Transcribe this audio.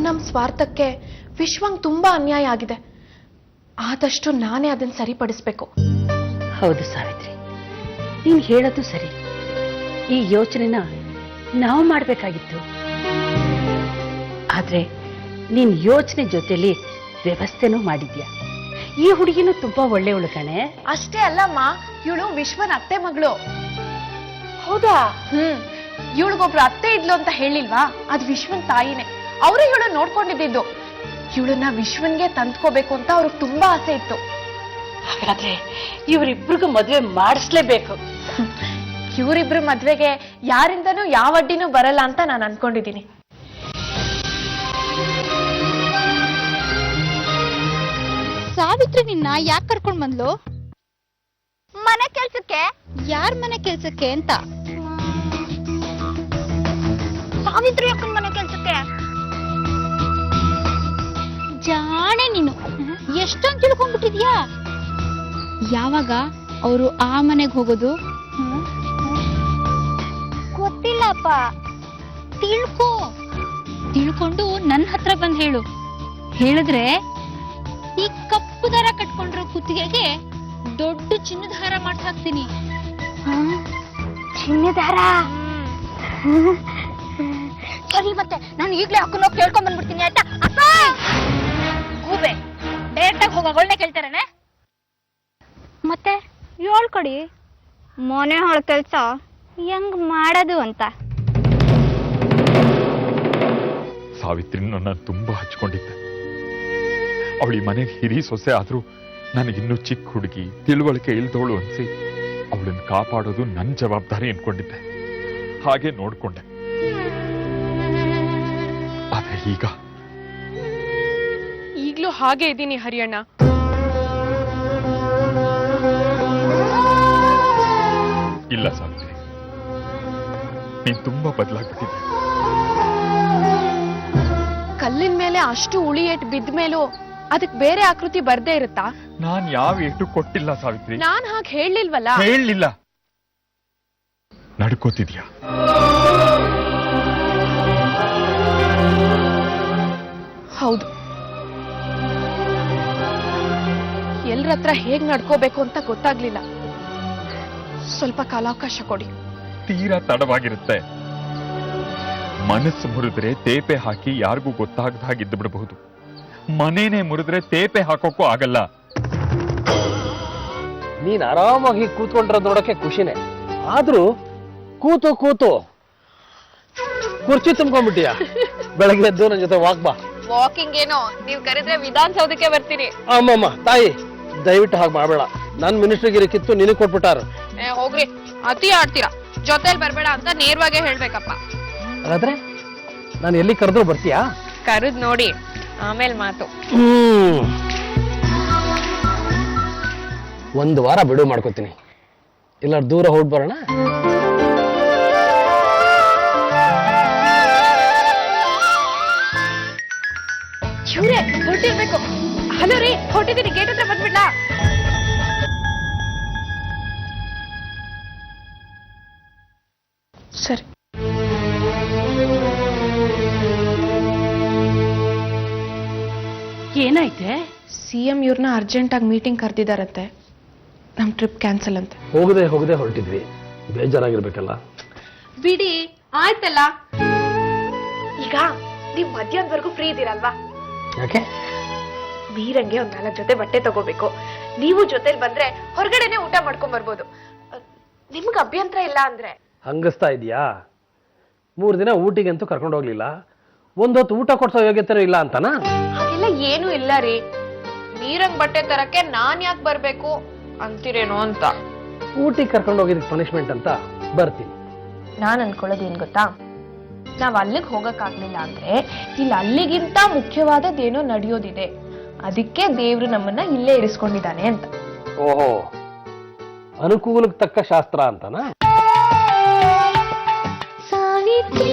ನಮ್ ಸ್ವಾರ್ಥಕ್ಕೆ ವಿಶ್ವಂಗ್ ತುಂಬಾ ಅನ್ಯಾಯ ಆಗಿದೆ. ಆದಷ್ಟು ನಾನೇ ಅದನ್ನ ಸರಿಪಡಿಸ್ಬೇಕು. ಹೌದು ಸಾವಿತ್ರಿ, ನೀನ್ ಹೇಳೋದು ಸರಿ. ಈ ಯೋಚನೆನ ನಾವು ಮಾಡ್ಬೇಕಾಗಿತ್ತು. ಆದ್ರೆ ನೀನ್ ಯೋಚನೆ ಜೊತೆಲಿ ವ್ಯವಸ್ಥೆನೂ ಮಾಡಿದ್ಯಾ. ಈ ಹುಡುಗಿನೂ ತುಂಬಾ ಒಳ್ಳೆಯವಳು ಕಣೆ. ಅಷ್ಟೇ ಅಲ್ಲಮ್ಮ, ಇವಳು ವಿಶ್ವನ ಅತ್ತೆ ಮಗಳು. ಹೌದಾ? ಇವಳಿಗೊಬ್ರು ಅತ್ತೆ ಇದ್ಲು ಅಂತ ಹೇಳಿಲ್ವಾ? ಅದು ವಿಶ್ವನ್ ತಾಯಿನೇ. ಅವರೇ ಇವಳು ನೋಡ್ಕೊಂಡಿದ್ದು. ಇವಳನ್ನ ವಿಶ್ವನ್ಗೆ ತಂದ್ಕೋಬೇಕು ಅಂತ ಅವ್ರಿಗೆ ತುಂಬಾ ಆಸೆ ಇತ್ತು. ಹಾಗಾದ್ರೆ ಇವರಿಬ್ರಿಗೂ ಮದುವೆ ಮಾಡಿಸ್ಲೇಬೇಕು. ಇವರಿಬ್ರು ಮದ್ವೆಗೆ ಯಾರಿಂದನೂ ಯಾವ ಅಡ್ಡಿನೂ ಬರಲ್ಲ ಅಂತ ನಾನು ಅನ್ಕೊಂಡಿದ್ದೀನಿ. ಸಾವಿತ್ರಿ ನಿನ್ನ ಯಾಕೆ ಕರ್ಕೊಂಡ್ ಬಂದ್ಲು? ಮನೆ ಕೆಲ್ಸಕ್ಕೆ. ಯಾರ ಮನೆ ಕೆಲ್ಸಕ್ಕೆ ಅಂತ? ಸಾವಿತ್ರಿ ಅಕ್ಕನ ಮನೆ ಕೆಲ್ಸಕ್ಕೆ. ಜಾಣೆ ನೀನು, ಎಷ್ಟೊಂದು ತಿಳ್ಕೊಂಡ್ಬಿಟ್ಟಿದ್ಯಾ? ಯಾವಾಗ ಅವರು ಆ ಮನೆಗೆ ಹೋಗೋದು? ಗೊತ್ತಿಲ್ಲಪ್ಪ. ತಿಳ್ಕೊಂಡು ನನ್ನ ಹತ್ರ ಬಂದ್ ಹೇಳು. ಹೇಳಿದ್ರೆ ಈ ಕಪ್ಪು ದಾರ ಕಟ್ಕೊಂಡಿರೋ ಕುತ್ತಿಗೆಗೆ ದೊಡ್ಡ ಚಿನ್ನದ ಹಾರ ಮಾಡಿ ಹಾಕ್ತೀನಿ. ಚಿನ್ನದಾರ? ಸರಿ, ಮತ್ತೆ ನಾನು ಈಗ್ಲೇ ಅಕ್ಕನ ಕೇಳ್ಕೊಂಡ್ ಬಂದ್ಬಿಡ್ತೀನಿ ಆಯ್ತಾ? ಅಪ್ಪ ಗೂಬೆ ಡೈರೆಕ್ಟ್ ಆಗಿ ಹೋಗ ಒಳ್ಳೆ ಕೇಳ್ತಾರೇನೆ. ಮತ್ತೆ ಹೇಳ್ಕೊಡಿ ಮನೆ ಹಾಳು ಕೆಲ್ಸ ಹೆಂಗ್ ಮಾಡೋದು ಅಂತ. ಸಾವಿತ್ರಿ ನನ್ನ ತುಂಬಾ ಹಚ್ಕೊಂಡಿದ್ದೆ. ಅವಳಿ ಮನೆಗೆ ಹಿರಿ ಸೊಸೆ ಆದ್ರೂ ನನಗಿನ್ನೂ ಚಿಕ್ಕ ಹುಡುಗಿ, ತಿಳುವಳಿಕೆ ಇಲ್ದವಳು ಅನ್ಸಿ ಅವಳನ್ನು ಕಾಪಾಡೋದು ನನ್ನ ಜವಾಬ್ದಾರಿ ಅನ್ಕೊಂಡಿದ್ದೆ. ಹಾಗೆ ನೋಡ್ಕೊಂಡೆ. ಆದ್ರೆ ಈಗ್ಲೂ ಹಾಗೆ ಇದ್ದೀನಿ ಹರಿಯಣ್ಣ. ಇಲ್ಲ ಸಾವಿತ್ರಿ, ನೀನ್ ತುಂಬಾ ಬದಲಾಗ್ಬಿಟ್ಟಿದ್ದೆ. ಕಲ್ಲಿನ ಮೇಲೆ ಅಷ್ಟು ಉಳಿ ಏಟ್ ಬಿದ್ದ ಮೇಲೂ ಅದಕ್ ಬೇರೆ ಆಕೃತಿ ಬರ್ದೇ ಇರುತ್ತಾ? ನಾನ್ ಯಾವ ಏಟು ಕೊಟ್ಟಿಲ್ಲ ಸಾವಿತ್ರಿ. ನಾನ್ ಹಾಗೆ ಹೇಳಲಿಲ್ವಲ್ಲ. ಹೇಳಲಿಲ್ಲ. ನಡ್ಕೋತಿದ್ಯಾ? ಹೌದು. ಎಲ್ರ ಹತ್ರ ಹೇಗ್ ನಡ್ಕೋಬೇಕು ಅಂತ ಗೊತ್ತಾಗ್ಲಿಲ್ಲ. ಸ್ವಲ್ಪ ಕಾಲಾವಕಾಶ ಕೊಡಿ. ತೀರಾ ತಡವಾಗಿರುತ್ತೆ. ಮನಸ್ಸು ಮುರಿದ್ರೆ ತೇಪೆ ಹಾಕಿ ಯಾರಿಗೂ ಗೊತ್ತಾಗದ ಹಾಗಿದ್ದು ಬಿಡಬಹುದು. ಮನೇನೆ ಮುರಿದ್ರೆ ತೇಪೆ ಹಾಕೋಕ್ಕೂ ಆಗಲ್ಲ. ನೀನ್ ಆರಾಮಾಗಿ ಕೂತ್ಕೊಂಡಿರೋದು ನೋಡಕ್ಕೆ ಖುಷಿನೇ. ಆದ್ರೂ ಕೂತು ಕುರ್ಚಿ ತುಂಬ್ಕೊಂಡ್ಬಿಟ್ಟಿಯಾ? ಬೆಳಗ್ಗೆ ಎದ್ದು ನನ್ನ ಜೊತೆ ವಾಕ್ ಬಾ. ವಾಕಿಂಗ್ ಏನೋ, ನೀವ್ ಕರೆದ್ರೆ ವಿಧಾನಸೌಧಕ್ಕೆ ಬರ್ತೀನಿ. ಅಮ್ಮಮ್ಮ ತಾಯಿ, ದಯವಿಟ್ಟು ಹಾಗೆ ಮಾಡಬೇಡ. ನನ್ ಮಿನಿಸ್ಟರ್ಗಿರಿ ಕಿತ್ತು ನಿನಗೆ ಕೊಟ್ಬಿಟ್ಟಾರು. ಹೋಗ್ರಿ, ಅತಿ ಆಡ್ತೀರಾ. ಜೊತೆಲಿ ಬರ್ಬೇಡ ಅಂತ ನೇರವಾಗೇ ಹೇಳ್ಬೇಕಪ್ಪ. ಹಾಗಾದ್ರೆ ನಾನು ಎಲ್ಲಿ ಕರೆದ್ರು ಬರ್ತೀಯಾ? ಕರೆದ್ ನೋಡಿ, ಆಮೇಲೆ ಮಾತು. ಒಂದು ವಾರ ಬಿಡುವು ಮಾಡ್ಕೋತೀನಿ. ಇಲ್ಲ ದೂರ ಹೋಗಿ ಬರೋಣ. ಇವ್ರೆ ಹೊರಟಿರ್ಬೇಕು. ಹಲೋ ರೀ, ಹೊರಟಿದ್ದೀನಿ. ಗೇಟ್ ಹತ್ರ ಬಂದ್ಬಿಡ್ಲಾ? ಸರಿ. ಏನಾಯ್ತೆ? ಸಿಎಂ ಇವ್ರನ್ನ ಅರ್ಜೆಂಟ್ ಆಗಿ ಮೀಟಿಂಗ್ ಕರೆದಿದ್ದಾರಂತೆ. ನಮ್ ಟ್ರಿಪ್ ಕ್ಯಾನ್ಸಲ್ ಅಂತೆ. ಹೋಗದೆ ಹೊರಟಿದ್ವಿ. ಬೇಜಾರಾಗಿರ್ಬೇಕಲ್ಲ. ಬಿಡಿ, ಆಯ್ತಲ್ಲ. ಈಗ ನೀವ್ ಮಧ್ಯಾಹ್ನದವರೆಗೂ ಫ್ರೀ ಇದ್ದೀರಲ್ವಾ? ಯಾಕೆ? ಮೀರಂಗೆ ಒಂದ್ 4 ಜೊತೆ ಬಟ್ಟೆ ತಗೋಬೇಕು. ನೀವು ಜೊತೆಲಿ ಬಂದ್ರೆ ಹೊರಗಡೆನೆ ಊಟ ಮಾಡ್ಕೊಂಡ್ ಬರ್ಬೋದು. ನಿಮ್ಗೆ ಅಭ್ಯಂತರ ಇಲ್ಲ ಅಂದ್ರೆ? ಹಂಗಸ್ತಾ ಇದೀಯಾ? 3 ದಿನ ಊಟಿಗಂತೂ ಕರ್ಕೊಂಡು ಹೋಗ್ಲಿಲ್ಲ. ಒಂದೊತ್ತು ಊಟ ಕೊಡ್ಸೋ ಯೋಗ್ಯತೆ ಇಲ್ಲ ಅಂತನಾ? ಹಾಗೆಲ್ಲ ಏನು ಇಲ್ಲ ರೀ. ಮೀರಂಗ್ ಬಟ್ಟೆ ತರಕ್ಕೆ ನಾನ್ ಯಾಕೆ ಬರ್ಬೇಕು ಅಂತೀರೇನೋ ಅಂತ. ಊಟಿಗೆ ಕರ್ಕೊಂಡು ಹೋಗಿದ್ದಕ್ಕೆ ಪನಿಷ್ಮೆಂಟ್ ಅಂತ ಬರ್ತೀನಿ. ನಾನ್ ಅನ್ಕೊಳ್ಳೋದು ಏನ್ ಗೊತ್ತಾ, ನಾವ್ ಅಲ್ಲಿಗೆ ಹೋಗಕ್ಕಾಗ್ಲಿಲ್ಲ ಅಂದ್ರೆ ಇಲ್ಲಿ ಅಲ್ಲಿಗಿಂತ ಮುಖ್ಯವಾದದ್ದೇನೋ ನಡೆಯೋದಿದೆ. ಅದಕ್ಕೆ ದೇವ್ರು ನಮ್ಮನ್ನ ಇಲ್ಲೇ ಇರಿಸ್ಕೊಂಡಿದ್ದಾನೆ ಅಂತ. ಓಹೋ, ಅನುಕೂಲಕ್ಕೆ ತಕ್ಕ ಶಾಸ್ತ್ರ ಅಂತನಾ? ಸಾವಿತ್ರಿ